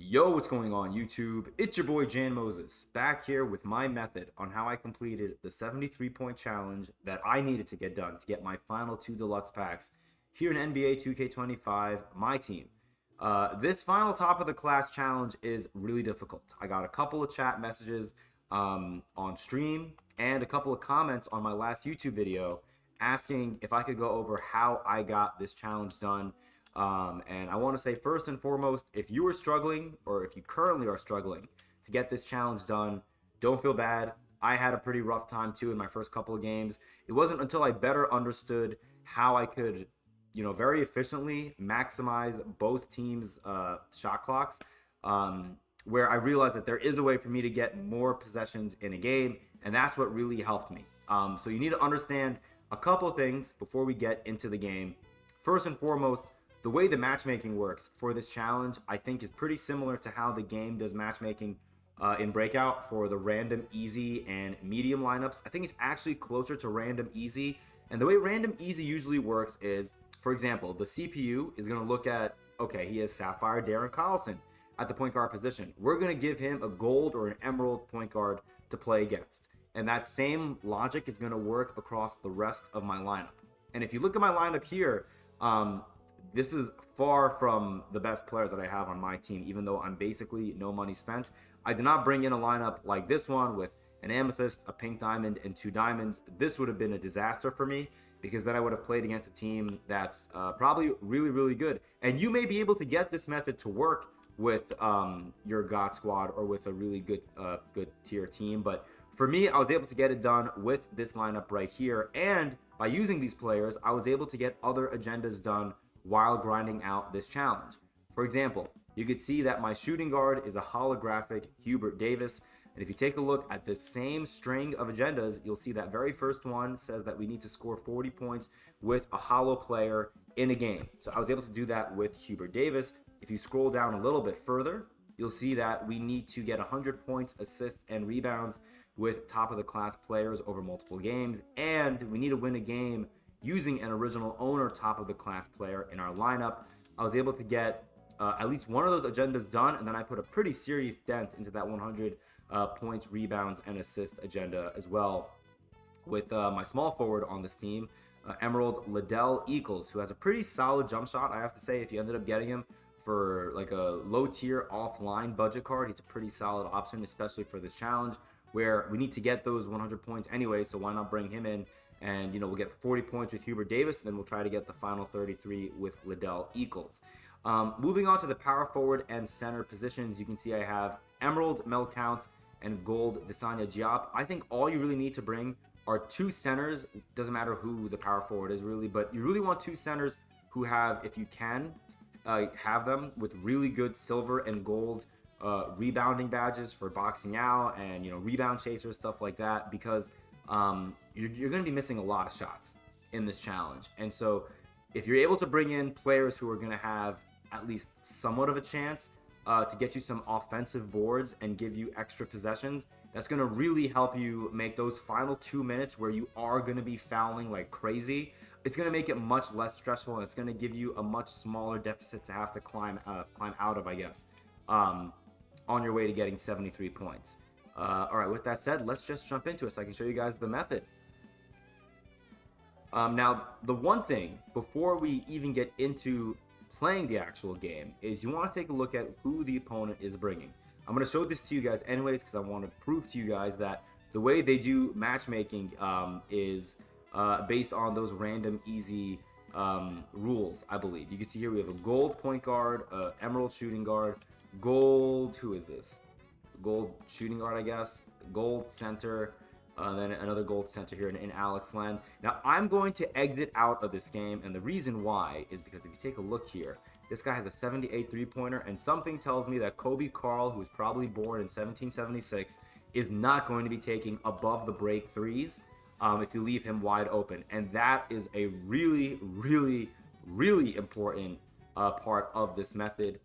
Yo, what's going on YouTube? It's your boy Jan Moses, back here with my method on how I completed the 73-point challenge that I needed to get done to get my final 2 deluxe packs here in NBA 2K25, my team. This final top of the class challenge is really difficult. I got a couple of chat messages on stream and a couple of comments on my last YouTube video asking if I could go over how I got this challenge done. And I want to say first and foremost, if you are struggling or if you currently are struggling to get this challenge done, don't feel bad. I had a pretty rough time too in my first couple of games. It wasn't until I better understood how I could, very efficiently maximize both teams' shot clocks, where I realized that there is a way for me to get more possessions in a game, and that's what really helped me. So you need to understand a couple of things before we get into the game. First and foremost, the way the matchmaking works for this challenge, I think, is pretty similar to how the game does matchmaking in Breakout for the random, easy, and medium lineups. I think it's actually closer to random, easy. And the way random, easy usually works is, for example, the CPU is going to look at, okay, he has Sapphire Darren Collison at the point guard position. We're going to give him a gold or an emerald point guard to play against. And that same logic is going to work across the rest of my lineup. And if you look at my lineup here, this is far from the best players that I have on my team, even though I'm basically no money spent. I did not bring in a lineup like this one with an amethyst, a pink diamond, and 2 diamonds. This would have been a disaster for me because then I would have played against a team that's probably really, really good. And you may be able to get this method to work with your God Squad or with a really good tier team. But for me, I was able to get it done with this lineup right here. And by using these players, I was able to get other agendas done while grinding out this challenge. For example, you could see that my shooting guard is a holographic Hubert Davis. And if you take a look at the same string of agendas, you'll see that very first one says that we need to score 40 points with a holo player in a game. So I was able to do that with Hubert Davis. If you scroll down a little bit further, you'll see that we need to get 100 points, assists, and rebounds with top of the class players over multiple games. And we need to win a game using an original owner top of the class player in our lineup. I was able to get at least one of those agendas done, and then I put a pretty serious dent into that 100 points, rebounds, and assist agenda as well with my small forward on this team, Emerald Liddell Eccles, who has a pretty solid jump shot. I have to say, if you ended up getting him for like a low tier offline budget card, he's a pretty solid option, especially for this challenge where we need to get those 100 points anyway, so why not bring him in? And, we'll get 40 points with Hubert Davis, and then we'll try to get the final 33 with Liddell Eccles. Moving on to the power forward and center positions, you can see I have Emerald Mel Count and Gold Desanya Diop. I think all you really need to bring are 2 centers. Doesn't matter who the power forward is really, but you really want 2 centers who have, if you can, have them with really good silver and gold rebounding badges for boxing out and, rebound chasers, stuff like that, because you're going to be missing a lot of shots in this challenge. And so if you're able to bring in players who are going to have at least somewhat of a chance to get you some offensive boards and give you extra possessions, that's going to really help you make those final 2 minutes where you are going to be fouling like crazy. It's going to make it much less stressful, and it's going to give you a much smaller deficit to have to climb out of, I guess, on your way to getting 73 points. All right, with that said, let's just jump into it so I can show you guys the method. Now, the one thing before we even get into playing the actual game is you want to take a look at who the opponent is bringing. I'm going to show this to you guys anyways because I want to prove to you guys that the way they do matchmaking is based on those random, easy rules, I believe. You can see here we have a gold point guard, emerald shooting guard, gold, who is this? Gold shooting guard, I guess, gold center, then another gold center here in Alex Len. Now, I'm going to exit out of this game, and the reason why is because if you take a look here, this guy has a 78 three-pointer, and something tells me that Kobe Carl, who was probably born in 1776, is not going to be taking above the break threes if you leave him wide open. And that is a really, really, really important part of this method.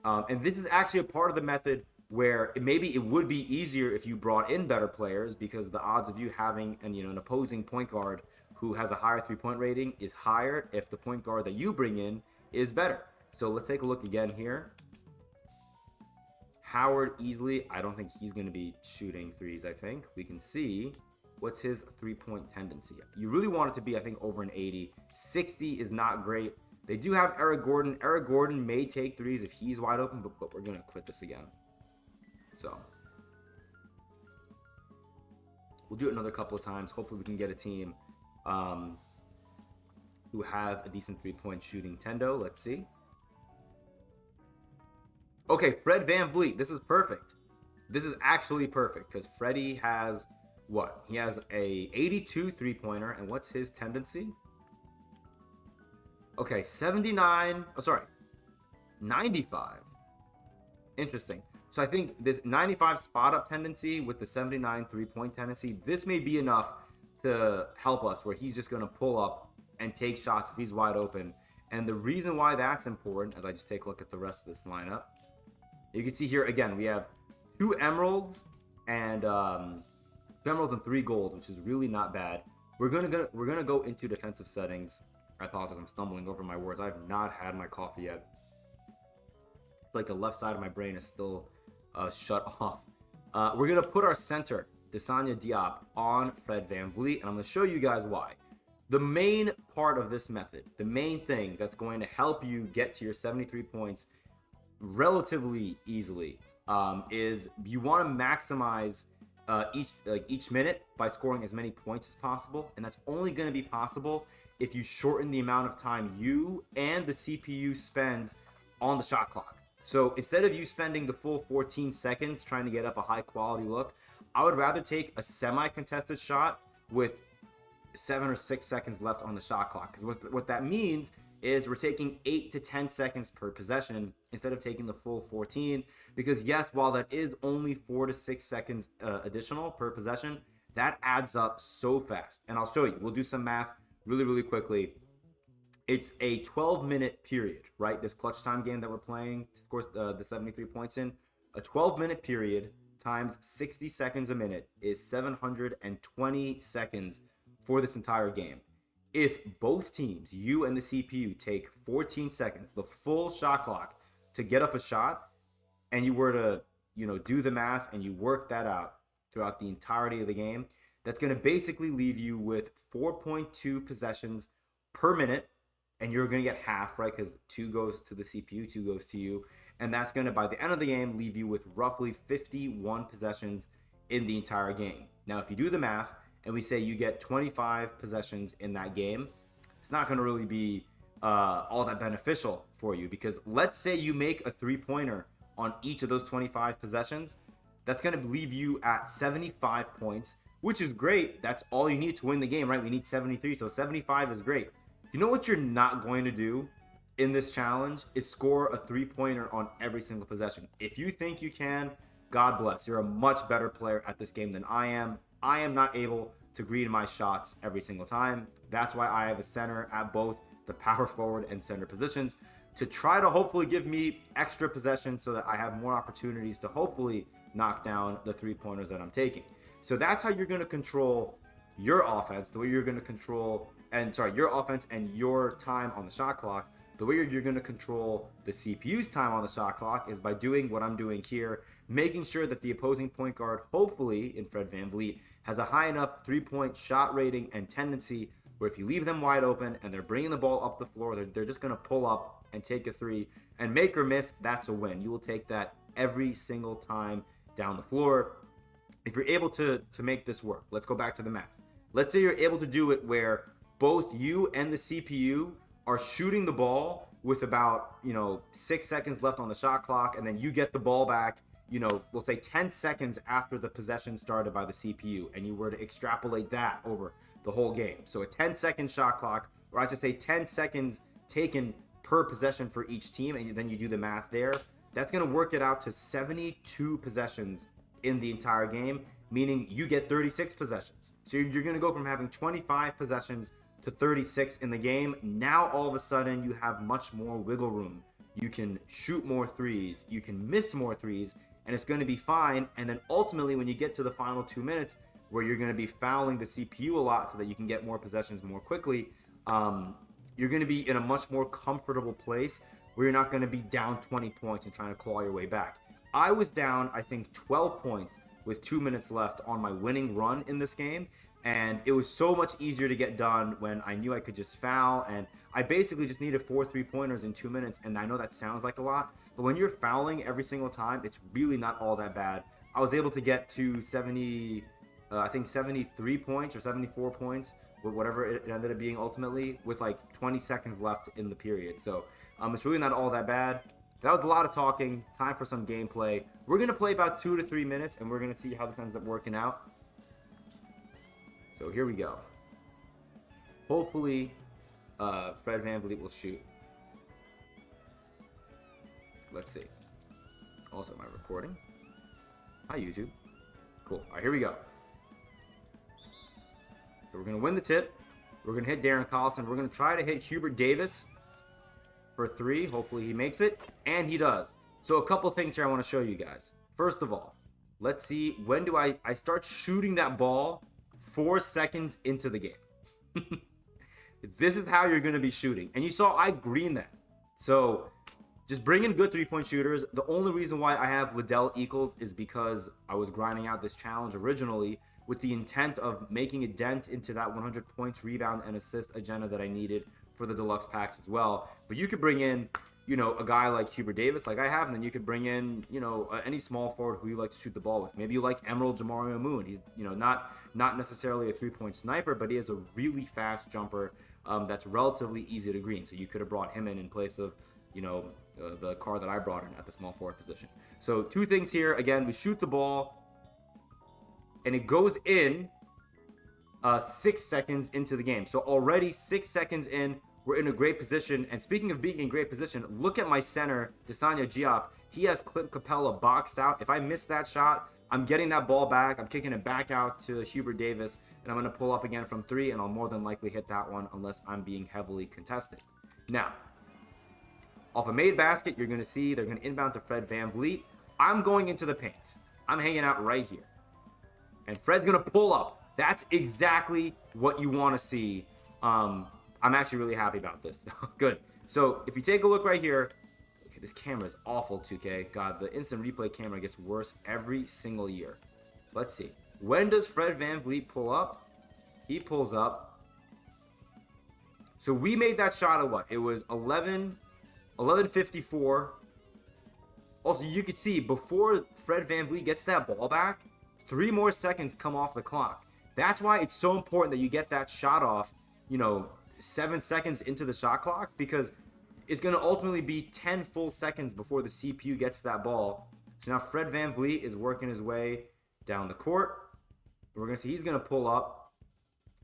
And this is actually a part of the method where maybe it would be easier if you brought in better players, because the odds of you having an opposing point guard who has a higher three-point rating is higher if the point guard that you bring in is better. So let's take a look again here. Howard easily. I don't think he's going to be shooting threes, I think. We can see what's his three-point tendency. You really want it to be, I think, over an 80. 60 is not great. They do have Eric Gordon. Eric Gordon may take threes if he's wide open, but we're going to quit this again. So we'll do it another couple of times. Hopefully we can get a team who has a decent three-point shooting tendo. Let's see. Okay, Fred VanVleet. This is perfect. This is actually perfect because Freddie has what? He has a 82 three-pointer, and what's his tendency? Okay, 79. Oh, sorry, 95. Interesting. So I think this 95 spot-up tendency with the 79 three-point tendency, this may be enough to help us where he's just going to pull up and take shots if he's wide open. And the reason why that's important, as I just take a look at the rest of this lineup, you can see here again we have 2 emeralds and 3 gold, which is really not bad. We're gonna go into defensive settings. I apologize, I'm stumbling over my words. I have not had my coffee yet. Like the left side of my brain is still shut off. We're gonna put our center, Desanya Diop, on Fred VanVleet, and I'm gonna show you guys why. The main part of this method, the main thing that's going to help you get to your 73 points relatively easily, is you want to maximize each minute by scoring as many points as possible, and that's only going to be possible if you shorten the amount of time you and the CPU spends on the shot clock. So instead of you spending the full 14 seconds trying to get up a high quality look, I would rather take a semi-contested shot with 7 or 6 seconds left on the shot clock. Because what that means is we're taking 8 to 10 seconds per possession instead of taking the full 14. Because yes, while that is only 4 to 6 seconds additional per possession, that adds up so fast. And I'll show you. We'll do some math really quickly. It's a 12-minute period, right? This clutch time game that we're playing, of course, the 73 points in. A 12-minute period times 60 seconds a minute is 720 seconds for this entire game. If both teams, you and the CPU, take 14 seconds, the full shot clock, to get up a shot, and you were to, do the math and you work that out throughout the entirety of the game, that's going to basically leave you with 4.2 possessions per minute, and you're going to get half, right? Because 2 goes to the CPU, 2 goes to you, and that's going to, by the end of the game, leave you with roughly 51 possessions in the entire game. Now, if you do the math, and we say you get 25 possessions in that game, it's not going to really be all that beneficial for you, because let's say you make a three-pointer on each of those 25 possessions, that's going to leave you at 75 points, which is great. That's all you need to win the game, right? We need 73, so 75 is great. You know what you're not going to do in this challenge is score a three-pointer on every single possession. If you think you can, God bless. You're a much better player at this game than I am. I am not able to green my shots every single time. That's why I have a center at both the power forward and center positions to try to hopefully give me extra possessions so that I have more opportunities to hopefully knock down the three-pointers that I'm taking. So that's how you're going to control your offense, the way you're going to control, your offense and your time on the shot clock. The way you're going to control the CPU's time on the shot clock is by doing what I'm doing here, making sure that the opposing point guard, hopefully in Fred VanVleet, has a high enough three-point shot rating and tendency where if you leave them wide open and they're bringing the ball up the floor, they're just going to pull up and take a three, and make or miss, that's a win. You will take that every single time down the floor. If you're able to make this work, let's go back to the math. Let's say you're able to do it where both you and the CPU are shooting the ball with about 6 seconds left on the shot clock, and then you get the ball back, we'll say 10 seconds after the possession started by the CPU, and you were to extrapolate that over the whole game. So a 10-second shot clock, or I should say 10 seconds taken per possession for each team, and then you do the math there. That's going to work it out to 72 possessions in the entire game, meaning you get 36 possessions. So you're going to go from having 25 possessions to 36 in the game. Now all of a sudden you have much more wiggle room. You can shoot more threes, you can miss more threes, and it's going to be fine. And then ultimately when you get to the final 2 minutes where you're going to be fouling the CPU a lot so that you can get more possessions more quickly, you're going to be in a much more comfortable place where you're not going to be down 20 points and trying to claw your way back. I was down, I think, 12 points with 2 minutes left on my winning run in this game. And it was so much easier to get done when I knew I could just foul. And I basically just needed 4 3-pointers in 2 minutes. And I know that sounds like a lot, but when you're fouling every single time, it's really not all that bad. I was able to get to 70, I think 73 points or 74 points, with whatever it ended up being ultimately, with like 20 seconds left in the period. So it's really not all that bad. That was a lot of talking. Time for some gameplay. We're going to play about 2 to 3 minutes, and we're going to see how this ends up working out. So here we go. Hopefully, Fred VanVleet will shoot. Let's see. Also, am I recording? Hi, YouTube. Cool. All right, here we go. So we're going to win the tip. We're going to hit Darren Collison. We're going to try to hit Hubert Davis for 3. Hopefully he makes it. And he does. So a couple things here I want to show you guys. First of all, let's see. When do I start shooting that ball 4 seconds into the game? This is how you're going to be shooting. And you saw I greened that. So just bring in good 3-point shooters. The only reason why I have Liddell Equals is because I was grinding out this challenge originally with the intent of making a dent into that 100 points, rebound, and assist agenda that I needed for the deluxe packs as well. But you could bring in, you know, a guy like Hubert Davis, like I have, and then you could bring in, you know, any small forward who you like to shoot the ball with. Maybe you like Emerald Jamario Moon. He's, you know, not necessarily a 3-point sniper, but he has a really fast jumper that's relatively easy to green. So you could have brought him in place of, you know, the card that I brought in at the small forward position. So 2 things here. Again, we shoot the ball, and it goes in 6 seconds into the game. So already 6 seconds in, we're in a great position. And speaking of being in great position, look at my center, Desanya Diop. He has Clint Capella boxed out. If I miss that shot, I'm getting that ball back. I'm kicking it back out to Hubert Davis, and I'm going to pull up again from 3, and I'll more than likely hit that one unless I'm being heavily contested. Now, off a made basket, you're going to see they're going to inbound to Fred VanVleet. I'm going into the paint. I'm hanging out right here. And Fred's going to pull up. That's exactly what you want to see. I'm actually really happy about this. Good. So if you take a look right here, okay, this camera is awful, 2K. God, the instant replay camera gets worse every single year. Let's see. When does Fred VanVleet pull up? He pulls up. So we made that shot at what? It was 11:54. Also, you could see before Fred VanVleet gets that ball back, 3 more seconds come off the clock. That's why it's so important that you get that shot off, you know, 7 seconds into the shot clock, because it's going to ultimately be 10 full seconds before the CPU gets that ball. So now Fred VanVleet is working his way down the court. We're going to see he's going to pull up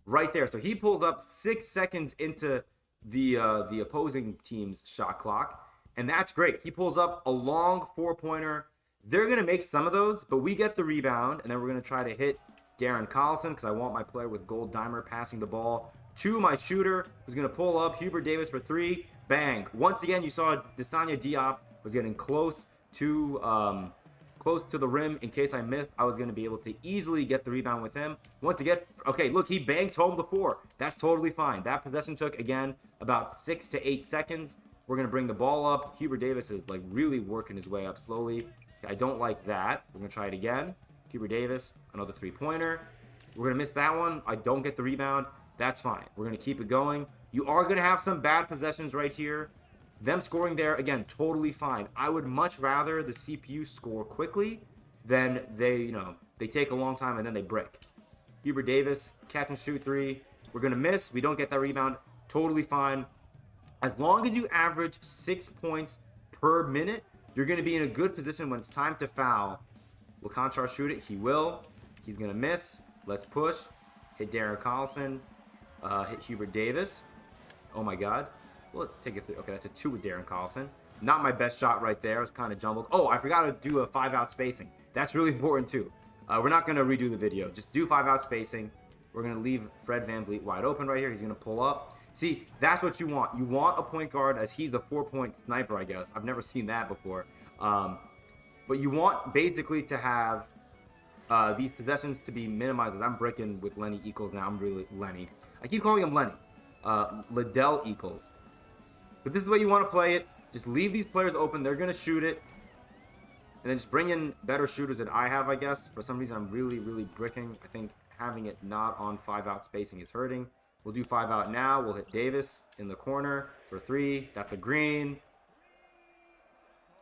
right there. So he pulls up 6 seconds into the opposing team's shot clock, and that's great. He pulls up a long 4-pointer. They're going to make some of those, but we get the rebound, and then we're going to try to hit Darren Collison because I want my player with gold dimer passing the ball to my shooter, who's going to pull up Hubert Davis for 3. Bang. Once again, you saw Desanya Diop was getting close to the rim. In case I missed, I was going to be able to easily get the rebound with him. Once again, okay, look, he bangs home the 4. That's totally fine. That possession took, again, about 6 to 8 seconds. We're going to bring the ball up. Hubert Davis is like really working his way up slowly. I don't like that. We're going to try it again. Hubert Davis, another 3-pointer. We're going to miss that one. I don't get the rebound. That's fine. We're going to keep it going. You are going to have some bad possessions right here. Them scoring there, again, totally fine. I would much rather the CPU score quickly than they take a long time and then they break. Hubert Davis, catch and shoot 3. We're going to miss. We don't get that rebound. Totally fine. As long as you average 6 points per minute, you're going to be in a good position when it's time to foul. Will Conchar shoot it? He will. He's going to miss. Let's push. Hit Darren Collison. Hit Hubert Davis. Oh my God. Well, take it through. Okay, that's a 2 with Darren Collison. Not my best shot right there. It's kind of jumbled. Oh, I forgot to do a 5-out spacing. That's really important too. We're not going to redo the video. Just do 5-out spacing. We're going to leave Fred VanVleet wide open right here. He's going to pull up. See, that's what you want. You want a point guard as he's the 4-point sniper, I guess. I've never seen that before. But you want basically to have these possessions to be minimized. I'm breaking with Lenny Equals now. I'm really Lenny. I keep calling him Lenny. Liddell Equals. But this is the way you want to play it. Just leave these players open. They're going to shoot it. And then just bring in better shooters than I have, I guess. For some reason, I'm really, really bricking. I think having it not on 5-out spacing is hurting. We'll do 5-out now. We'll hit Davis in the corner for 3. That's a green.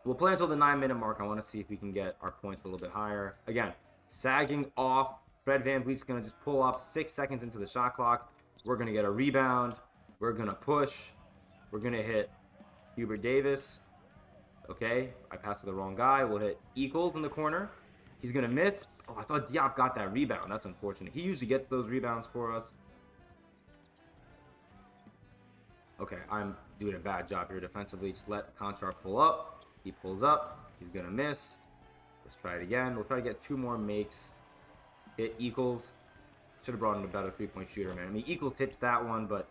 We'll play until the 9-minute mark. I want to see if we can get our points a little bit higher. Again, sagging off. Fred VanVleet's going to just pull up 6 seconds into the shot clock. We're going to get a rebound. We're going to push. We're going to hit Hubert Davis. Okay, I passed to the wrong guy. We'll hit Equals in the corner. He's going to miss. Oh, I thought Diop got that rebound. That's unfortunate. He usually gets those rebounds for us. Okay, I'm doing a bad job here defensively. Just let Conchar pull up. He pulls up. He's going to miss. Let's try it again. We'll try to get 2 more makes. Hit Equals. Should have brought in a better 3-point shooter, man. I mean, Equals hits that one, but...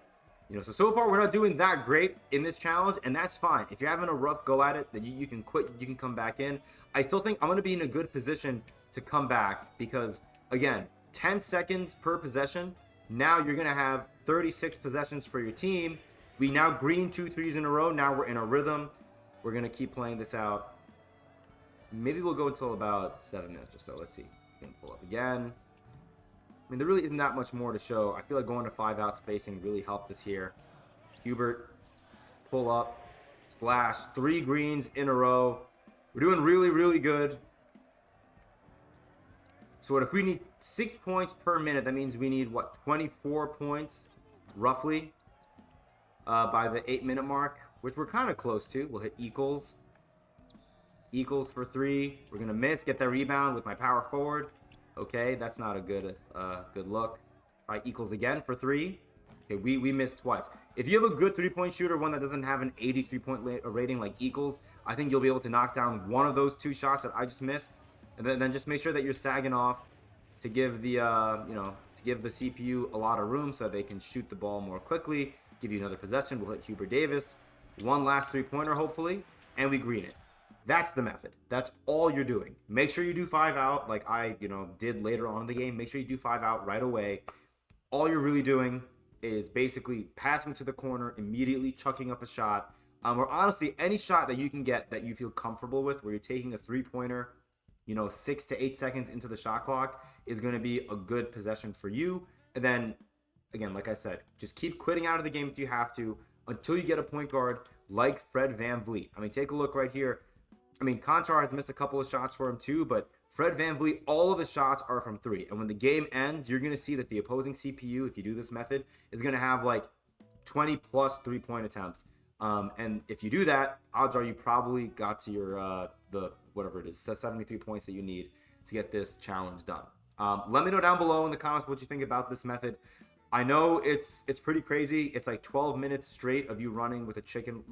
You know, so far we're not doing that great in this challenge, and that's fine. If you're having a rough go at it, then you can quit, you can come back in. I still think I'm going to be in a good position to come back because, again, 10 seconds per possession. Now you're going to have 36 possessions for your team. We now green 2 threes in a row. Now we're in a rhythm. We're going to keep playing this out. Maybe we'll go until about 7 minutes or so. Let's see. Going to pull up again. I mean, there really isn't that much more to show. I feel like going to 5-out spacing really helped us here. Hubert, pull up, splash, 3 greens in a row. We're doing really, really good. So if we need 6 points per minute, that means we need, what, 24 points, roughly, by the 8-minute mark, which we're kind of close to. We'll hit Equals. Equals for 3. We're going to miss, get that rebound with my power forward. Okay, that's not a good good look. All right, Equals again for 3. Okay, we missed twice. If you have a good 3-point shooter, one that doesn't have an 83-point rating like Equals, I think you'll be able to knock down one of those 2 shots that I just missed. And then just make sure that you're sagging off to give the to give the CPU a lot of room so they can shoot the ball more quickly. Give you another possession. We'll hit Hubert Davis. One last 3-pointer, hopefully, and we green it. That's the method. That's all you're doing. Make sure you do 5-out like I, did later on in the game. Make sure you do 5-out right away. All you're really doing is basically passing to the corner, immediately chucking up a shot. Or honestly, any shot that you can get that you feel comfortable with, where you're taking a 3-pointer, 6 to 8 seconds into the shot clock, is going to be a good possession for you. And then, again, like I said, just keep quitting out of the game if you have to until you get a point guard like Fred VanVleet. I mean, take a look right here. I mean, Conchar has missed a couple of shots for him too, but Fred VanVleet, all of his shots are from 3. And when the game ends, you're going to see that the opposing CPU, if you do this method, is going to have like 20 plus 3-point attempts. And if you do that, odds are you probably got to your, whatever it is, 73 points that you need to get this challenge done. Let me know down below in the comments what you think about this method. I know it's pretty crazy. It's like 12 minutes straight of you running with a chicken,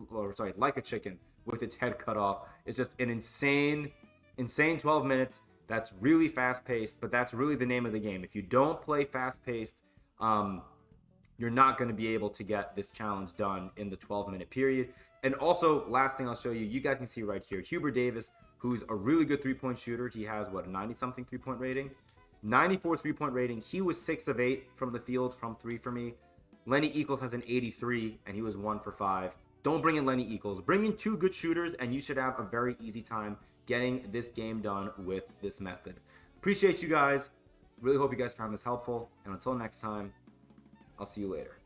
like a chicken with its head cut off. It's just an insane 12 minutes. That's really fast paced, but that's really the name of the game. If you don't play fast paced, you're not going to be able to get this challenge done in the 12-minute period. And also, last thing I'll show you, you guys can see right here, Hubert Davis, who's a really good 3-point shooter. He has, what, a 90-something 3-point rating? 94 3-point rating. He was 6 of 8 from the field from 3 for me. Lenny Equals has an 83, and he was 1 for 5. Don't bring in Lenny Equals. Bring in 2 good shooters, and you should have a very easy time getting this game done with this method. Appreciate you guys. Really hope you guys found this helpful. And until next time, I'll see you later.